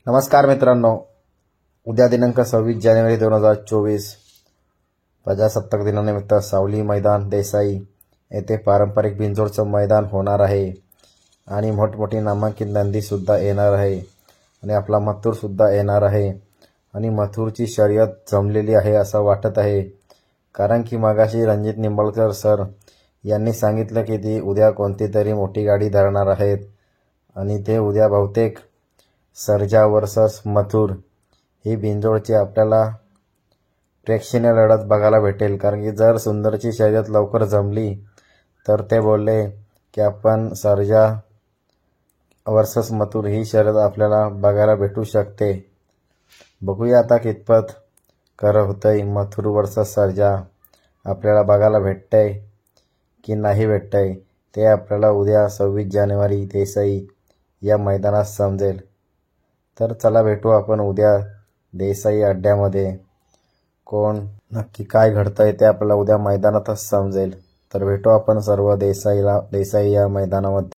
नमस्कार मित्रांनो, उद्या दिनांक 26 जानेवारी 2024 प्रजासत्ताक दिनानिमित्त सावली मैदान देसाई येथे पारंपरिक बिनजोडचं मैदान होणार आहे आणि मोठमोठी नामांकित नंदीसुद्धा येणार आहे आणि आपला मथुरसुद्धा येणार आहे आणि मथुरची शर्यत जमलेली आहे असं वाटत आहे. कारण की मगाशी रणजित निंबाळकर सर यांनी सांगितलं की ती उद्या कोणती तरी मोठी गाडी धरणार आहेत आणि ते उद्या बहुतेक सर्जा वर्सेस मथुर ही बिनजोडची आपल्याला प्रेक्षणीय लढत बघायला भेटेल. कारण की जर सुंदरची शर्यत लवकर जमली तर ते बोलले की आपण सर्जा वर्सेस मथुर ही शर्यत आपल्याला बघायला भेटू शकते. बघूया आता कितपत खरं होतंय. मथुर वर्सेस सर्जा आपल्याला बघायला भेटतंय की नाही भेटतंय ते आपल्याला उद्या 26 जानेवारी देसाई या मैदानात समजेल. तर चला भेटू आपण उद्या देसाई अड्ड्यामध्ये. कोण नक्की काय घडतंय ते आपल्याला उद्या मैदानातच समजेल. तर भेटू आपण सर्व देसाई या मैदानामध्ये.